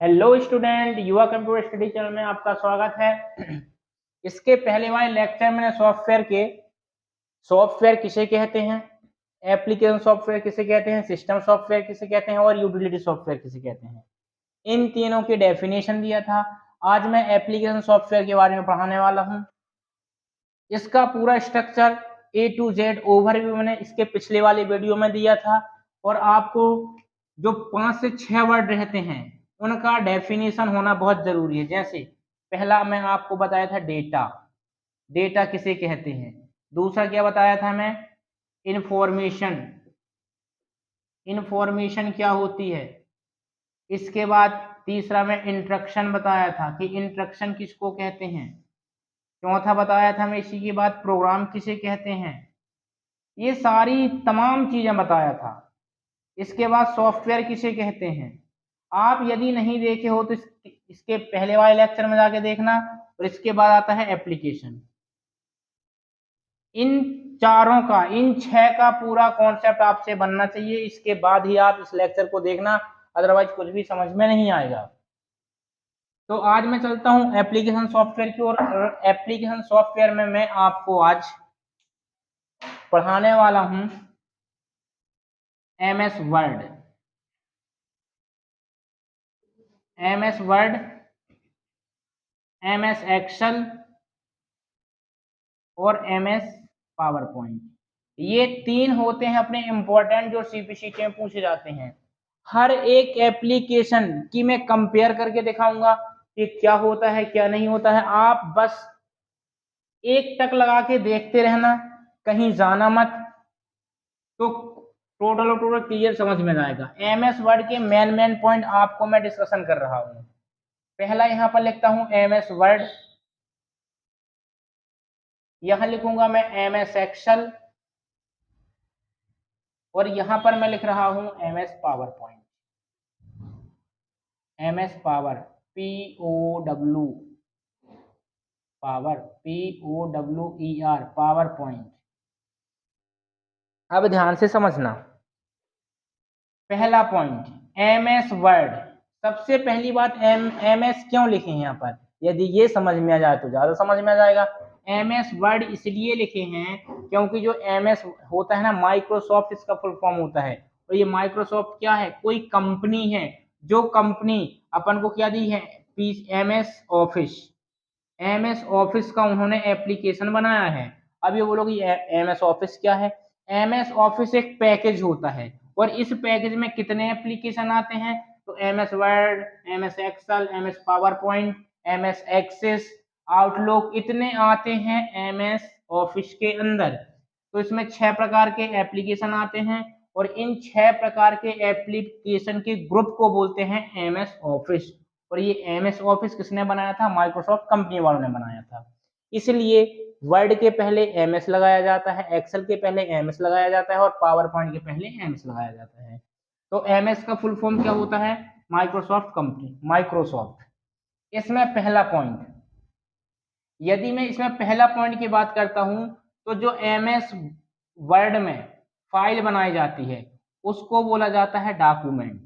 Hello student, युवा computer study channel में आपका स्वागत है। इसके पहले वाले लेक्चर में सॉफ्टवेयर किसे कहते हैं, एप्लीकेशन सॉफ्टवेयर किसे कहते हैं, सिस्टम सॉफ्टवेयर किसे कहते हैं और यूटिलिटी सॉफ्टवेयर किसे कहते हैं, इन तीनों की डेफिनेशन दिया था। आज मैं एप्लीकेशन सॉफ्टवेयर के बारे में पढ़ाने वाला हूं। इसका पूरा structure A to Z overview मैंने इसके पिछले वाले वीडियो में दिया था और आपको जो 5 से 6 वर्ड रहते हैं उनका डेफिनेशन होना बहुत जरूरी है। जैसे पहला मैं आपको बताया था डेटा, डेटा किसे कहते हैं। दूसरा क्या बताया था मैं, इंफॉर्मेशन, इंफॉर्मेशन क्या होती है। इसके बाद तीसरा मैं इंस्ट्रक्शन बताया था कि इंस्ट्रक्शन किसको कहते हैं। चौथा बताया था मैं इसी के बाद प्रोग्राम किसे कहते हैं। ये सारी तमाम चीजें बताया था। इसके बाद सॉफ्टवेयर किसे कहते हैं। आप यदि नहीं देखे हो तो इसके पहले वाले लेक्चर में जाके देखना। और इसके बाद आता है एप्लीकेशन। इन चारों का, इन 6 का पूरा कॉन्सेप्ट आपसे बनना चाहिए, इसके बाद ही आप इस लेक्चर को देखना, अदरवाइज कुछ भी समझ में नहीं आएगा। तो आज मैं चलता हूं एप्लीकेशन सॉफ्टवेयर की ओर। एप्लीकेशन सॉफ्टवेयर में मैं आपको आज पढ़ाने वाला हूं MS Word, MS Word, MS Excel और एमएस पावर पॉइंट। ये 3 होते हैं अपने इंपॉर्टेंट जो सीपीसीटी में पूछे जाते हैं। हर एक एप्लीकेशन की मैं कंपेयर करके दिखाऊंगा कि क्या होता है क्या नहीं होता है। आप बस एक टक लगा के देखते रहना, कहीं जाना मत, तो टोटल क्लियर समझ में आएगा। एमएस वर्ड के मेन पॉइंट आपको मैं डिस्कशन कर रहा हूं। पहला यहां पर लिखता हूं एमएस वर्ड, यहां लिखूंगा मैं एमएस एक्सेल और यहां पर मैं लिख रहा हूं MS PowerPoint, MS power, POW power, POWER power point. अब ध्यान से समझना। पहला पॉइंट एमएस वर्ड। सबसे पहली बात एमएस क्यों लिखे हैं यहाँ पर, यदि ये समझ में आ जाए तो ज्यादा समझ में आ जाएगा। एमएस वर्ड इसलिए लिखे हैं क्योंकि जो एमएस होता है ना, माइक्रोसॉफ्ट इसका फुल फॉर्म होता है। और ये माइक्रोसॉफ्ट क्या है, कोई कंपनी है जो कंपनी अपन को क्या दी है, एमएस ऑफिस, एमएस ऑफिस का उन्होंने एप्लीकेशन बनाया है। अब ये बोलोगे एमएस ऑफिस क्या है। एमएस ऑफिस एक पैकेज होता है और इस पैकेज में कितने एप्लीकेशन आते हैं, तो MS Word, MS Excel, MS PowerPoint, MS Access, Outlook, इतने आते हैं एमएस ऑफिस के अंदर। तो इसमें 6 प्रकार के एप्लीकेशन आते हैं और इन 6 प्रकार के एप्लीकेशन के ग्रुप को बोलते हैं एमएस ऑफिस। और ये एमएस ऑफिस किसने बनाया था, माइक्रोसॉफ्ट कंपनी वालों ने बनाया था। इसलिए वर्ड के पहले एमएस लगाया जाता है, एक्सेल के पहले एमएस लगाया जाता है और पावर पॉइंट के पहले एमएस लगाया जाता है। तो एमएस का फुल फॉर्म क्या होता है, माइक्रोसॉफ्ट कंपनी, माइक्रोसॉफ्ट। इसमें पहला पॉइंट, यदि मैं इसमें पहला पॉइंट की बात करता हूं तो जो एमएस वर्ड में फाइल बनाई जाती है उसको बोला जाता है डॉक्यूमेंट।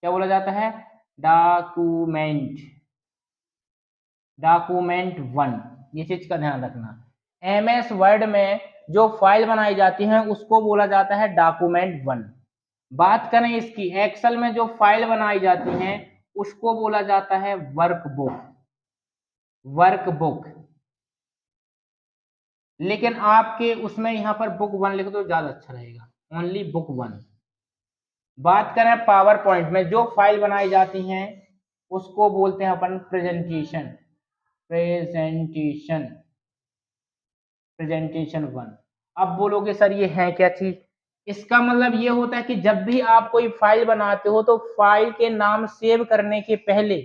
क्या बोला जाता है, डॉक्यूमेंट, डॉक्यूमेंट 1। ये चीज का ध्यान रखना। एमएस वर्ड में जो फाइल बनाई जाती है उसको बोला जाता है डॉक्यूमेंट 1। बात करें इसकी, एक्सेल में जो फाइल बनाई जाती है उसको बोला जाता है वर्कबुक, वर्कबुक। लेकिन आपके उसमें यहाँ पर बुक 1 लिख दो ज्यादा अच्छा रहेगा, ओनली बुक 1। बात करें पावर पॉइंट में जो फाइल बनाई जाती हैं उसको बोलते हैं अपन प्रेजेंटेशन, प्रेजेंटेशन, प्रेजेंटेशन 1। अब बोलोगे सर ये है क्या चीज, इसका मतलब ये होता है कि जब भी आप कोई फाइल बनाते हो तो फाइल के नाम सेव करने के पहले,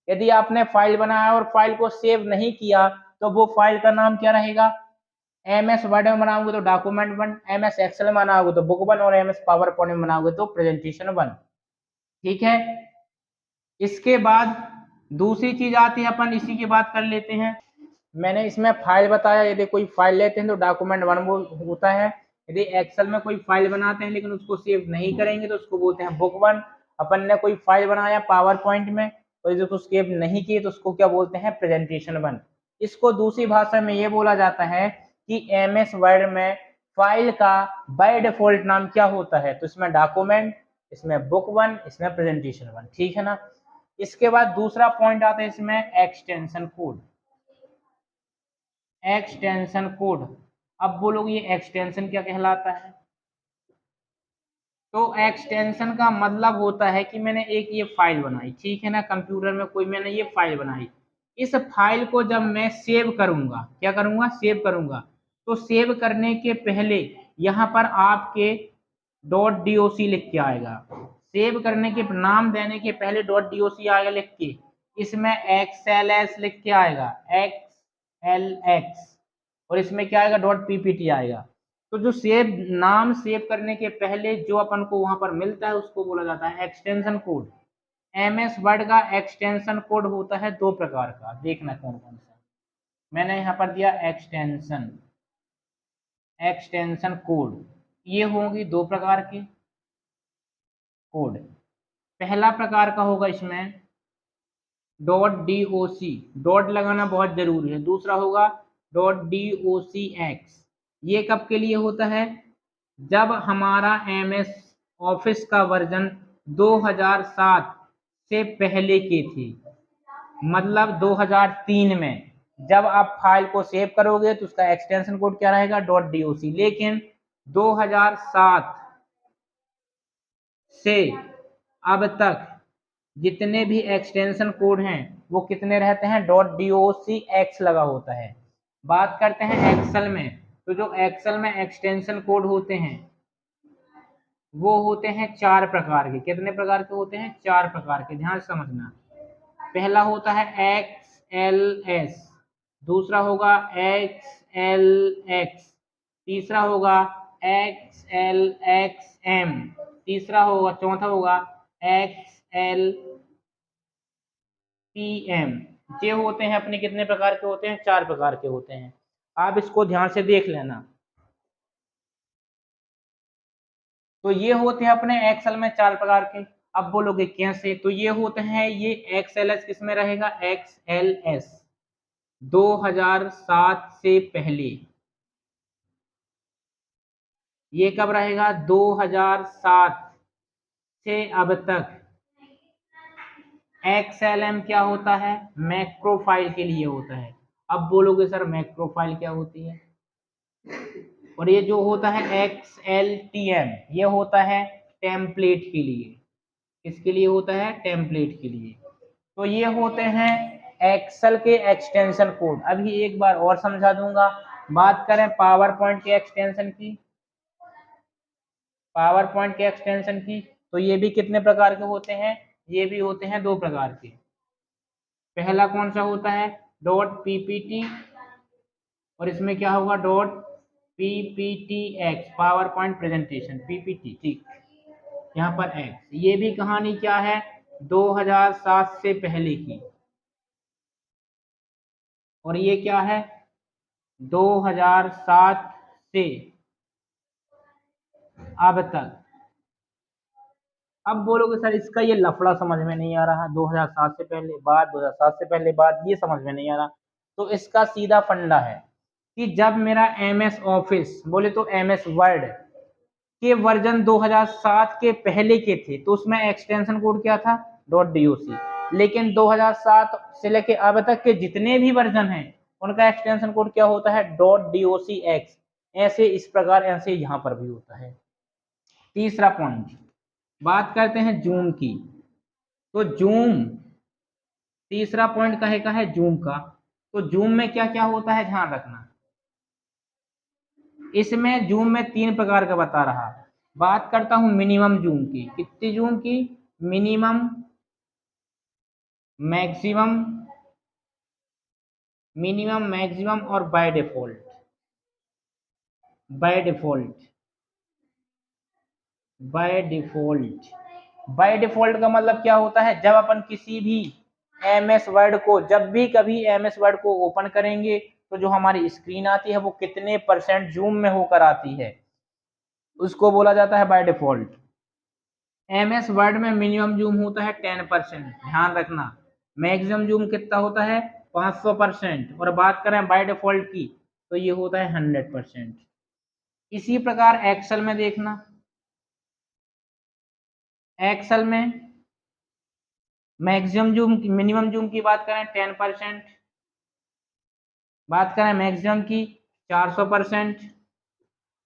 यदि आपने फाइल बनाया और फाइल को सेव नहीं किया तो वो फाइल का नाम क्या रहेगा। एमएस वर्ड में बनाओगे तो डॉक्यूमेंट 1, एमएस एक्सेल में बनाओगे तो बुक 1 और एमएस पावर पॉइंट में बनाओगे तो प्रेजेंटेशन 1। ठीक है। इसके बाद दूसरी चीज आती है, अपन इसी की बात कर लेते हैं। मैंने इसमें फाइल बताया, यदि कोई फाइल लेते हैं तो डॉक्यूमेंट 1 होता है। यदि एक्सेल में कोई फाइल बनाते हैं लेकिन उसको सेव नहीं करेंगे तो उसको बोलते हैं बुक 1। अपन ने कोई फाइल बनाया पावर पॉइंट में और जो सेव नहीं किए तो उसको क्या बोलते हैं, प्रेजेंटेशन 1। इसको दूसरी भाषा में ये बोला जाता है कि एमएस वर्ड में फाइल का बाय डिफॉल्ट नाम क्या होता है, तो इसमें डॉक्यूमेंट, इसमें बुक 1, इसमें प्रेजेंटेशन 1, ठीक है ना। इसके बाद दूसरा पॉइंट आता है इसमें एक्सटेंशन कोड। एक्सटेंशन कोड, अब बोलोगे ये एक्सटेंशन क्या कहलाता है, तो एक्सटेंशन का मतलब होता है कि मैंने एक ये फाइल बनाई, ठीक है ना, कंप्यूटर में कोई मैंने ये फाइल बनाई, इस फाइल को जब मैं सेव करूंगा, क्या करूंगा, सेव करूंगा, तो सेव करने के पहले यहाँ पर आपके .doc लिख के आएगा, सेव करने के नाम देने के पहले .doc आएगा लिख के, इसमें XLS लिख के आएगा, XLX, और इसमें क्या आएगा, .ppt आएगा। तो जो सेव नाम सेव करने के पहले जो अपन को वहां पर मिलता है उसको बोला जाता है एक्सटेंशन कोड। एमएस वर्ड का एक्सटेंशन कोड होता है 2 प्रकार का, देखना कौन कौन सा, मैंने यहाँ पर दिया एक्सटेंशन, एक्सटेंशन कोड, ये होंगी 2 प्रकार के कोड। पहला प्रकार का होगा इसमें .doc, डॉट लगाना बहुत जरूरी है, दूसरा होगा .docx, ये कब के लिए होता है, जब हमारा एमएस ऑफिस का वर्जन 2007 से पहले के थे, मतलब 2003 में जब आप फाइल को सेव करोगे तो उसका एक्सटेंशन कोड क्या रहेगा, .doc, लेकिन 2007 से अब तक जितने भी एक्सटेंशन कोड हैं वो कितने रहते हैं, .docx लगा होता है। बात करते हैं एक्सेल में, तो जो एक्सेल में एक्सटेंशन कोड होते हैं वो होते हैं 4 प्रकार के, कितने प्रकार के होते हैं, 4 प्रकार के, ध्यान से समझना। पहला होता है XLS, दूसरा होगा XLX, तीसरा होगा XLXM, तीसरा होगा, चौथा होगा XLPM। ये होते हैं अपने कितने प्रकार के होते हैं, 4 प्रकार के होते हैं। आप इसको ध्यान से देख लेना। तो ये होते हैं अपने एक्सेल में 4 प्रकार के। अब बोलोगे कैसे, तो ये होते हैं, ये XLS किस में रहेगा, XLS 2007 से पहले, ये कब रहेगा, 2007 से अब तक। XLM क्या होता है, मैक्रो फाइल के लिए होता है। अब बोलोगे सर मैक्रो फाइल क्या होती है, और ये जो होता है XLTM, ये होता है टेम्पलेट के लिए, किसके लिए होता है, टेम्पलेट के लिए। तो ये होते हैं एक्सेल के एक्सटेंशन कोड। अभी एक बार और समझा दूंगा। बात करें पावर पॉइंट के एक्सटेंशन की, पावर पॉइंट के एक्सटेंशन की, तो ये भी कितने प्रकार के होते हैं, ये भी होते हैं 2 प्रकार के। पहला कौन सा होता है, .ppt, और इसमें क्या होगा, .pptx, power point presentation, PPT, ठीक, यहाँ पर x, ये भी कहानी क्या है, 2007 से पहले की, और ये क्या है, 2007 से अब तक। अब बोलोगे सर इसका ये लफड़ा समझ में नहीं आ रहा, 2007 से पहले बाद, 2007 से पहले बाद, ये समझ में नहीं आ रहा। तो इसका सीधा फंडा है कि जब मेरा एमएस ऑफिस, बोले तो एमएस वर्ड के वर्जन 2007 के पहले के थे, तो उसमें एक्सटेंशन कोड क्या था, .doc, लेकिन 2007 से लेके अब तक के जितने भी वर्जन हैं उनका एक्सटेंशन कोड क्या होता है, .docx। ऐसे इस प्रकार ऐसे यहाँ पर भी होता है। तीसरा पॉइंट, बात करते हैं जूम की, तो जूम, तीसरा पॉइंट कहे का है जूम का। तो जूम में क्या क्या होता है, ध्यान रखना, इसमें जूम में 3 प्रकार का बता रहा। बात करता हूं मिनिमम जूम की, कितनी जूम की, मिनिमम, मैक्सिमम, मिनिमम, मैक्सिमम और by default. By default, by default, by default का मतलब क्या होता है, जब अपन किसी भी एमएस वर्ड को, जब भी कभी एमएस वर्ड को ओपन करेंगे तो जो हमारी स्क्रीन आती है वो कितने % जूम में होकर आती है, उसको बोला जाता है बाय डिफॉल्ट। एमएस वर्ड में मिनिमम जूम होता है 10%, ध्यान रखना, मैक्सिमम जूम कितना होता है 500%, और बात करें बाय डिफॉल्ट की तो ये होता है 100%। इसी प्रकार एक्सेल में देखना, एक्सेल में मैक्सिमम जूम मिनिमम जूम की बात करें 10%, बात करें मैक्सिमम की 400%,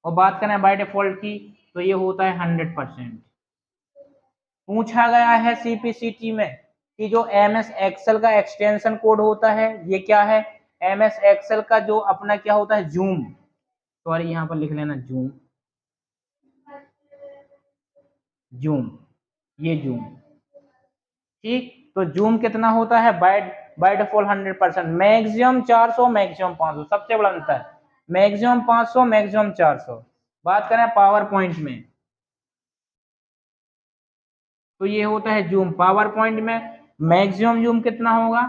और बात करें बाय डिफॉल्ट की तो ये होता है 100%। पूछा गया है सीपीसीटी में कि जो एमएस एक्सेल का एक्सटेंशन कोड होता है ये क्या है। एमएस एक्सेल का जो अपना क्या होता है जूम, सॉरी यहाँ पर लिख लेना जूम, जूम, ये जूम, ठीक। तो जूम कितना होता है बाय डिफॉल्ट 100%, मैक्सिमम 400 मैक्सिमम 500, सबसे बड़ा अंतर मैक्सिमम 500 मैक्सिमम 400। बात करें पावर पॉइंट में तो ये होता है जूम, पावर पॉइंट में मैक्सिमम जूम कितना होगा,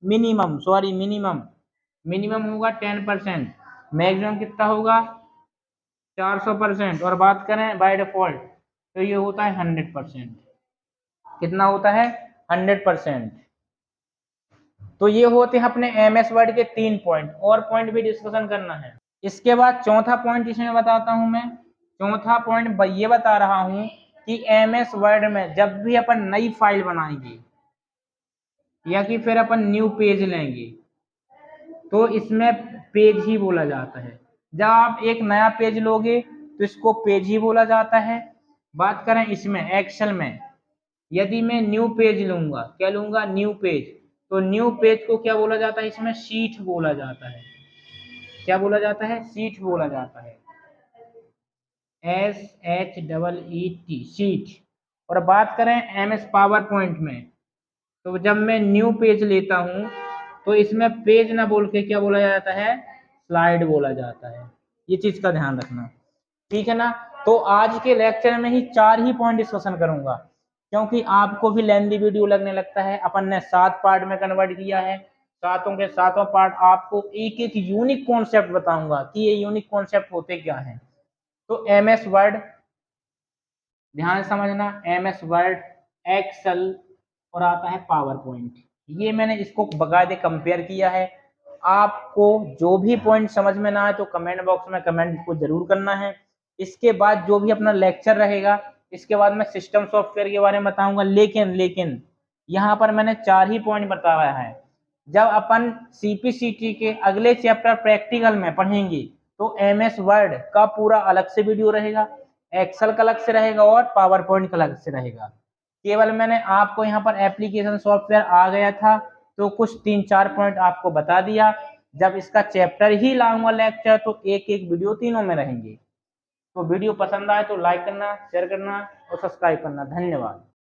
मिनिमम सॉरी मिनिमम होगा 10%, मैक्सिमम कितना होगा 400%, और बात करें बाय डिफॉल्ट तो ये होता है 100%। कितना होता है 100%। तो ये होते हैं अपने एमएस वर्ड के 3 पॉइंट, और पॉइंट भी डिस्कशन करना है। इसके बाद चौथा पॉइंट इसमें बताता हूं मैं। चौथा पॉइंट ये बता रहा हूं कि एमएस वर्ड में जब भी अपन नई फाइल बनाएंगे या कि फिर अपन न्यू पेज लेंगे तो इसमें पेज ही बोला जाता है। जब आप एक नया पेज लोगे तो इसको पेज ही बोला जाता है। बात करें इसमें एक्सेल में, यदि मैं न्यू पेज लूंगा, क्या लूंगा न्यू पेज, तो न्यू पेज को क्या बोला जाता है, इसमें शीट बोला जाता है। क्या बोला जाता है, शीट बोला जाता है, SHEET, शीट। और बात करें एमएस पावर पॉइंट में तो जब मैं न्यू पेज लेता हूं तो इसमें पेज ना बोल के क्या बोला जाता है, स्लाइड बोला जाता है। ये चीज का ध्यान रखना, ठीक है ना। तो आज के लेक्चर में ही 4 ही पॉइंट डिस्कशन करूंगा, क्योंकि आपको भी लेंथी वीडियो लगने लगता है। अपन ने 7 पार्ट में कन्वर्ट किया है, सातों के सातों पार्ट आपको एक एक यूनिक कॉन्सेप्ट बताऊंगा कि ये यूनिक कॉन्सेप्ट होते क्या हैं। तो एमएस वर्ड ध्यान से समझना, एमएस वर्ड, एक्सेल और आता है पावर पॉइंट। ये मैंने इसको बकायदे कंपेयर किया है। आपको जो भी पॉइंट समझ में ना आए तो कमेंट बॉक्स में कमेंट को जरूर करना है। इसके बाद जो भी अपना लेक्चर रहेगा, इसके बाद मैं सिस्टम सॉफ्टवेयर के बारे में बताऊंगा। लेकिन यहाँ पर मैंने 4 ही पॉइंट बताया है। जब अपन सीपीसीटी के अगले चैप्टर प्रैक्टिकल में पढ़ेंगे तो एमएस वर्ड का पूरा अलग से वीडियो रहेगा, एक्सेल का अलग से रहेगा और पावर पॉइंट का अलग से रहेगा। केवल मैंने आपको यहाँ पर एप्लीकेशन सॉफ्टवेयर आ गया था तो कुछ 3-4 पॉइंट आपको बता दिया। जब इसका चैप्टर ही लाऊंगा लेक्चर तो एक एक वीडियो तीनों में रहेंगे। तो वीडियो पसंद आए तो लाइक करना, शेयर करना और सब्सक्राइब करना। धन्यवाद।